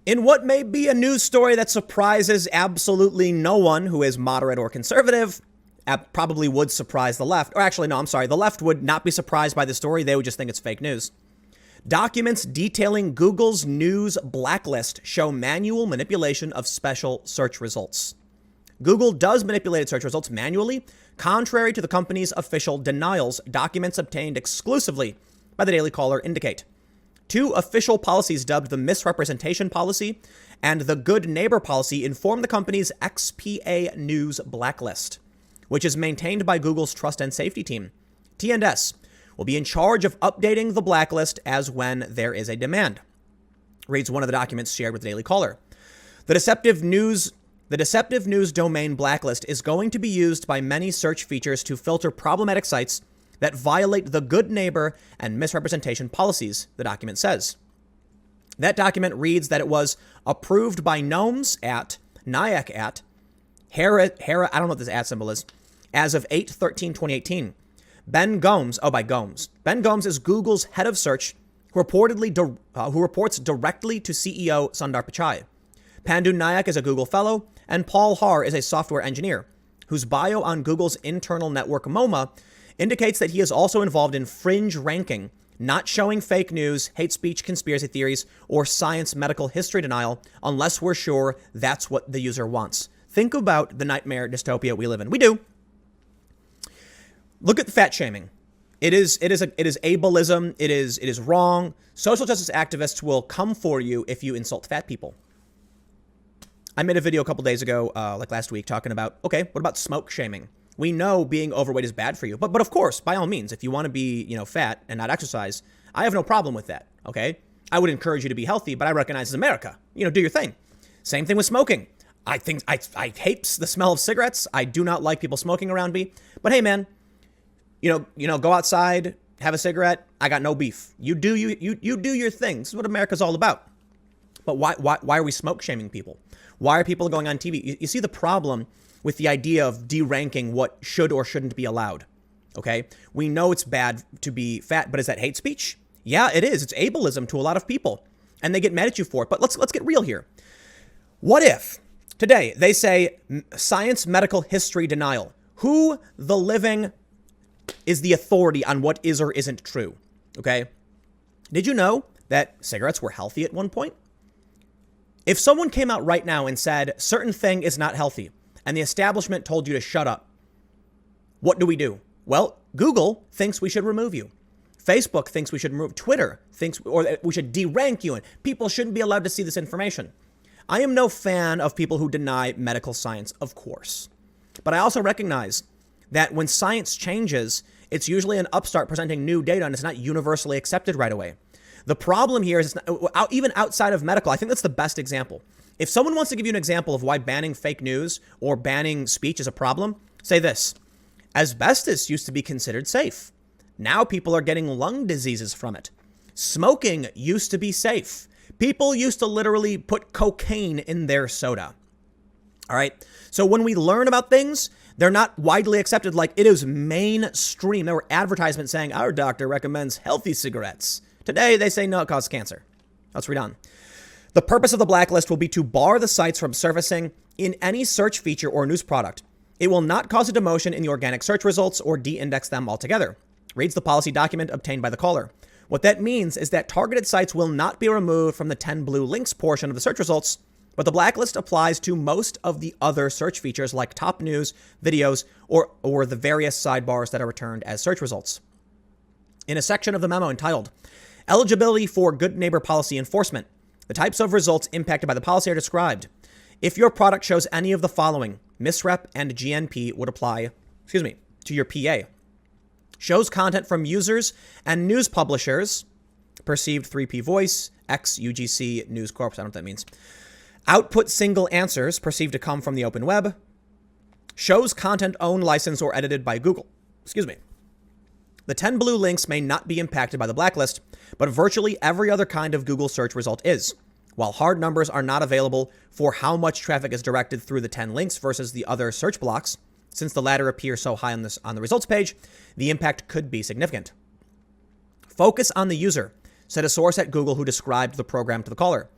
In what may be a news story that surprises absolutely no one who is moderate or conservative, probably would surprise the left. Or actually, no, I'm sorry. The left would not be surprised by the story. They would just think it's fake news. Documents detailing Google's news blacklist show manual manipulation of special search results. Google does manipulate search results manually, contrary to the company's official denials. Documents obtained exclusively by the Daily Caller indicate. 2 official policies dubbed the misrepresentation policy and the good neighbor policy inform the company's XPA News blacklist, which is maintained by Google's trust and safety team. T&S will be in charge of updating the blacklist as when there is a demand, reads one of the documents shared with the Daily Caller. The deceptive news domain blacklist is going to be used by many search features to filter problematic sites that violate the good neighbor and misrepresentation policies, the document says. That document reads that it was approved by Nyack at Hera, I don't know what this at symbol is, as of 8/13/2018. Ben Gomes is Google's head of search, who reports directly to CEO Sundar Pichai. Pandu Nayak is a Google fellow, and Paul Har is a software engineer, whose bio on Google's internal network MoMA indicates that he is also involved in fringe ranking, not showing fake news, hate speech, conspiracy theories, or science medical history denial unless we're sure that's what the user wants. Think about the nightmare dystopia we live in. We do. Look at the fat shaming. It is ableism. It is wrong. Social justice activists will come for you if you insult fat people. I made a video a couple days ago, like last week, talking about, okay, what about smoke shaming? We know being overweight is bad for you, but of course, by all means, if you want to be, fat and not exercise, I have no problem with that. Okay, I would encourage you to be healthy, but I recognize it's America. Do your thing. Same thing with smoking. I hate the smell of cigarettes. I do not like people smoking around me. But hey, man, go outside, have a cigarette. I got no beef. You do your thing. This is what America's all about. But why are we smoke shaming people? Why are people going on TV? You see the problem with the idea of deranking what should or shouldn't be allowed. Okay, we know it's bad to be fat, but is that hate speech? Yeah, it is. It's ableism to a lot of people, and they get mad at you for it. But let's get real here. What if today they say science medical history denial? Who the living is the authority on what is or isn't true? Okay, did you know that cigarettes were healthy at one point? If someone came out right now and said certain thing is not healthy, and the establishment told you to shut up, what do? Well, Google thinks we should remove you. Facebook thinks we should remove. Twitter thinks, or that we should derank you, and people shouldn't be allowed to see this information. I am no fan of people who deny medical science, of course. But I also recognize that when science changes, it's usually an upstart presenting new data, and it's not universally accepted right away. The problem here is it's not, even outside of medical, I think that's the best example. If someone wants to give you an example of why banning fake news or banning speech is a problem, say this: asbestos used to be considered safe. Now people are getting lung diseases from it. Smoking used to be safe. People used to literally put cocaine in their soda. All right. So when we learn about things, they're not widely accepted like it is mainstream. There were advertisements saying our doctor recommends healthy cigarettes. Today, they say no, it causes cancer. Let's read on. The purpose of the blacklist will be to bar the sites from surfacing in any search feature or news product. It will not cause a demotion in the organic search results or de-index them altogether, reads the policy document obtained by the caller. What that means is that targeted sites will not be removed from the 10 blue links portion of the search results, but the blacklist applies to most of the other search features like top news, videos, or the various sidebars that are returned as search results. In a section of the memo entitled Eligibility for Good Neighbor Policy Enforcement, the types of results impacted by the policy are described. If your product shows any of the following, misrep and GNP would apply, to your PA. Shows content from users and news publishers, perceived 3P voice, X UGC News Corp, I don't know what that means. Output single answers perceived to come from the open web. Shows content owned, licensed, or edited by Google. The 10 blue links may not be impacted by the blacklist, but virtually every other kind of Google search result is. While hard numbers are not available for how much traffic is directed through the 10 links versus the other search blocks, since the latter appear so high on the results page, the impact could be significant. Focus on the user, said a source at Google who described the program to the caller.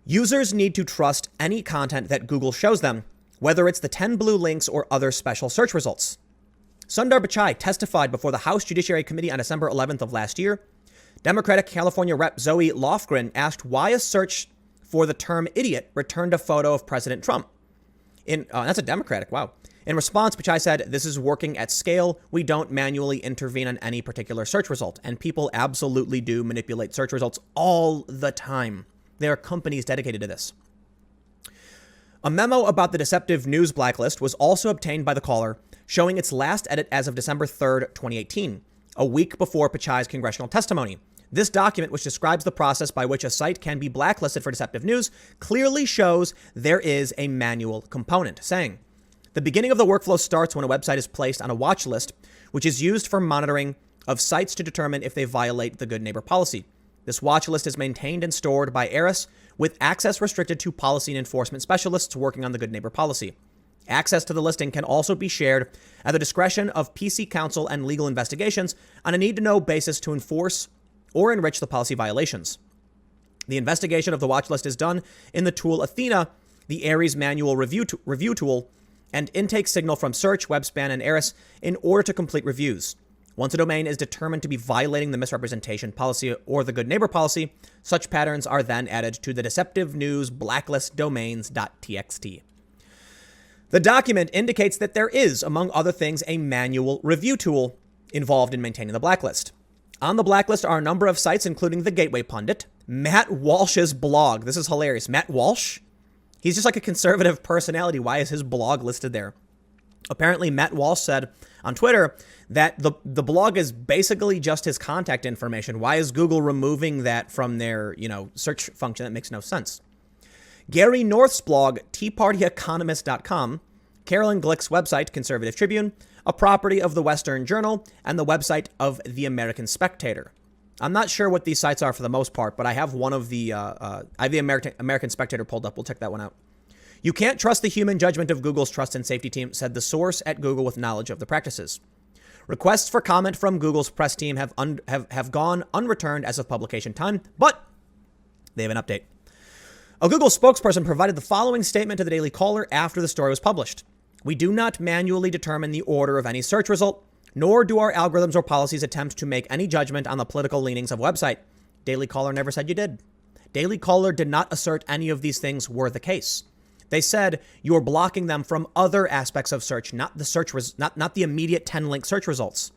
Users need to trust any content that Google shows them, whether it's the 10 blue links or other special search results. Sundar Pichai testified before the House Judiciary Committee on December 11th of last year. Democratic California Rep. Zoe Lofgren asked why a search for the term idiot returned a photo of President Trump. That's a Democratic, wow. In response, Pichai said, "This is working at scale. We don't manually intervene on any particular search result." And people absolutely do manipulate search results all the time. There are companies dedicated to this. A memo about the deceptive news blacklist was also obtained by the caller, showing its last edit as of December 3rd, 2018, a week before Pichai's congressional testimony. This document, which describes the process by which a site can be blacklisted for deceptive news, clearly shows there is a manual component, saying, "The beginning of the workflow starts when a website is placed on a watch list, which is used for monitoring of sites to determine if they violate the Good Neighbor policy. This watch list is maintained and stored by ARIS, with access restricted to policy and enforcement specialists working on the Good Neighbor policy. Access to the listing can also be shared at the discretion of PC counsel and legal investigations on a need-to-know basis to enforce or enrich the policy violations. The investigation of the watch list is done in the tool Athena, the ARIS manual review tool, and intake signal from Search, WebSpan, and ARIS in order to complete reviews. Once a domain is determined to be violating the misrepresentation policy or the Good Neighbor policy, such patterns are then added to the deceptive news blacklist domains.txt. The document indicates that there is, among other things, a manual review tool involved in maintaining the blacklist. On the blacklist are a number of sites, including the Gateway Pundit, Matt Walsh's blog. This is hilarious. Matt Walsh? He's just like a conservative personality. Why is his blog listed there? Apparently, Matt Walsh said on Twitter that the blog is basically just his contact information. Why is Google removing that from their, search function? That makes no sense. Gary North's blog, TeaPartyEconomist.com, Carolyn Glick's website, Conservative Tribune, a property of the Western Journal, and the website of the American Spectator. I'm not sure what these sites are for the most part, but I have one of the American Spectator pulled up. We'll check that one out. You can't trust the human judgment of Google's trust and safety team, said the source at Google with knowledge of the practices. Requests for comment from Google's press team have gone unreturned as of publication time, but they have an update. A Google spokesperson provided the following statement to the Daily Caller after the story was published. "We do not manually determine the order of any search result, nor do our algorithms or policies attempt to make any judgment on the political leanings of a website." Daily Caller never said you did. Daily Caller did not assert any of these things were the case. They said you're blocking them from other aspects of search, not the immediate 10-link search results.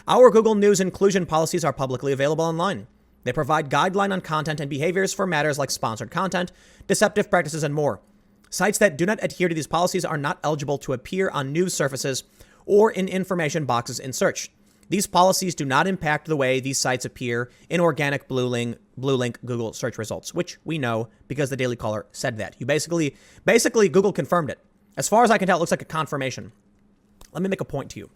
Our Google News inclusion policies are publicly available online. They provide guidelines on content and behaviors for matters like sponsored content, deceptive practices, and more. Sites that do not adhere to these policies are not eligible to appear on news surfaces or in information boxes in search. These policies do not impact the way these sites appear in organic blue link Google search results, which we know because the Daily Caller said that. You basically Google confirmed it. As far as I can tell, it looks like a confirmation. Let me make a point to you.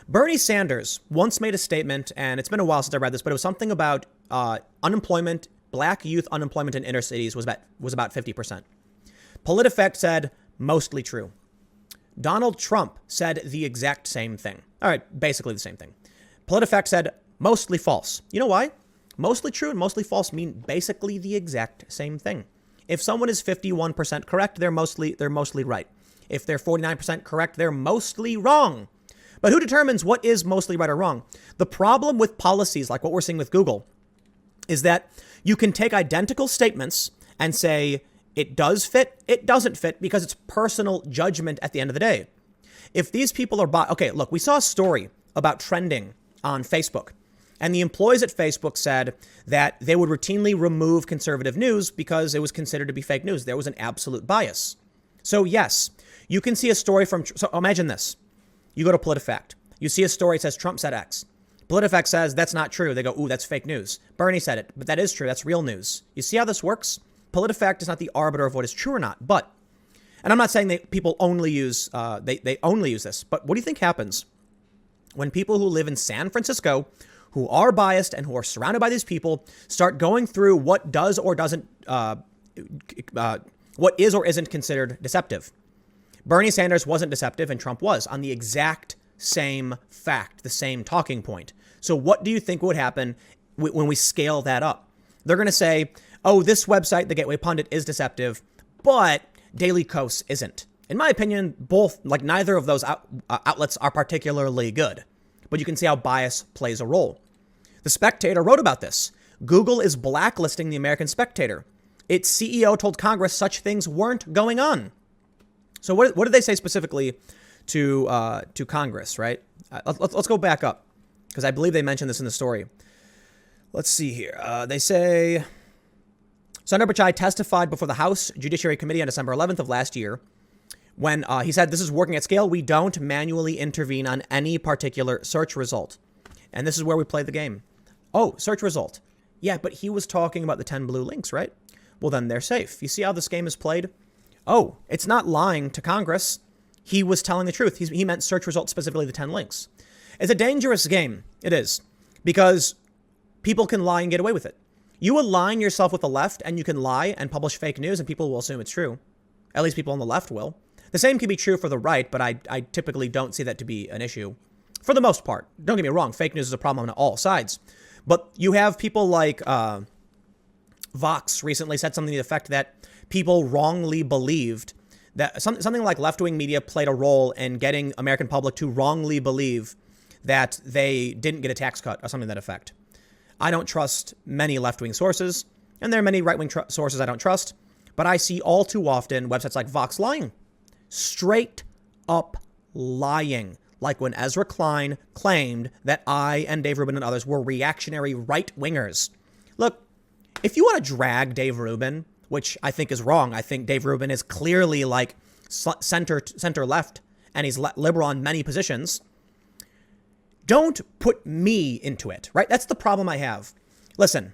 Bernie Sanders once made a statement, and it's been a while since I read this, but it was something about unemployment, black youth unemployment in inner cities was about 50%. PolitiFact said mostly true. Donald Trump said the exact same thing. All right, basically the same thing. PolitiFact said mostly false. You know why? Mostly true and mostly false mean basically the exact same thing. If someone is 51% correct, they're mostly right. If they're 49% correct, they're mostly wrong. But who determines what is mostly right or wrong? The problem with policies like what we're seeing with Google is that you can take identical statements and say it does fit, it doesn't fit, because it's personal judgment at the end of the day. If these people are okay, look, we saw a story about trending on Facebook, and the employees at Facebook said that they would routinely remove conservative news because it was considered to be fake news. There was an absolute bias. So yes, you can see a story so imagine this. You go to PolitiFact. You see a story that says Trump said X. PolitiFact says that's not true. They go, ooh, that's fake news. Bernie said it, but that is true. That's real news. You see how this works? PolitiFact is not the arbiter of what is true or not, but, and I'm not saying that people only use, they only use this, but what do you think happens when people who live in San Francisco, who are biased and who are surrounded by these people, start going through what does or doesn't, what is or isn't considered deceptive? Bernie Sanders wasn't deceptive and Trump was on the exact same fact, the same talking point. So what do you think would happen when we scale that up? They're going to say, oh, this website, the Gateway Pundit, is deceptive, but Daily Kos isn't. In my opinion, both, like neither of those outlets are particularly good. But you can see how bias plays a role. The Spectator wrote about this. Google is blacklisting the American Spectator. Its CEO told Congress such things weren't going on. So what did they say specifically to Congress, right? Let's go back up, because I believe they mentioned this in the story. Let's see here. They say, Sundar Pichai testified before the House Judiciary Committee on December 11th of last year when he said, this is working at scale. We don't manually intervene on any particular search result. And this is where we play the game. Oh, search result. Yeah, but he was talking about the 10 blue links, right? Well, then they're safe. You see how this game is played? Oh, it's not lying to Congress. He was telling the truth. He meant search results, specifically the 10 links. It's a dangerous game. It is. Because people can lie and get away with it. You align yourself with the left and you can lie and publish fake news and people will assume it's true. At least people on the left will. The same can be true for the right, but I typically don't see that to be an issue. For the most part. Don't get me wrong. Fake news is a problem on all sides. But you have people like Vox recently said something to the effect that people wrongly believed that something like left-wing media played a role in getting American public to wrongly believe that they didn't get a tax cut or something to that effect. I don't trust many left-wing sources, and there are many right-wing sources I don't trust, but I see all too often websites like Vox lying. Straight up lying. Like when Ezra Klein claimed that I and Dave Rubin and others were reactionary right-wingers. Look, if you want to drag Dave Rubin, which I think is wrong, I think Dave Rubin is clearly like center left, and he's liberal on many positions. Don't put me into it, right? That's the problem I have. Listen,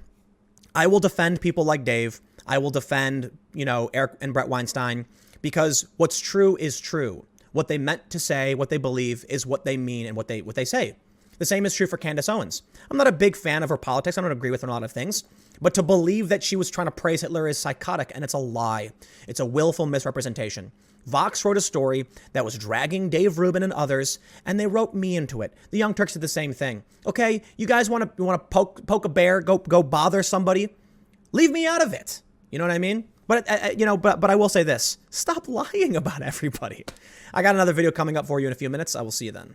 I will defend people like Dave. I will defend, Eric and Brett Weinstein, because what's true is true. What they meant to say, what they believe is what they mean and what they say. The same is true for Candace Owens. I'm not a big fan of her politics. I don't agree with her on a lot of things. But to believe that she was trying to praise Hitler is psychotic, and it's a lie. It's a willful misrepresentation. Vox wrote a story that was dragging Dave Rubin and others, and they wrote me into it. The Young Turks did the same thing. Okay, you guys want to poke a bear, go bother somebody? Leave me out of it. You know what I mean? But I will say this: stop lying about everybody. I got another video coming up for you in a few minutes. I will see you then.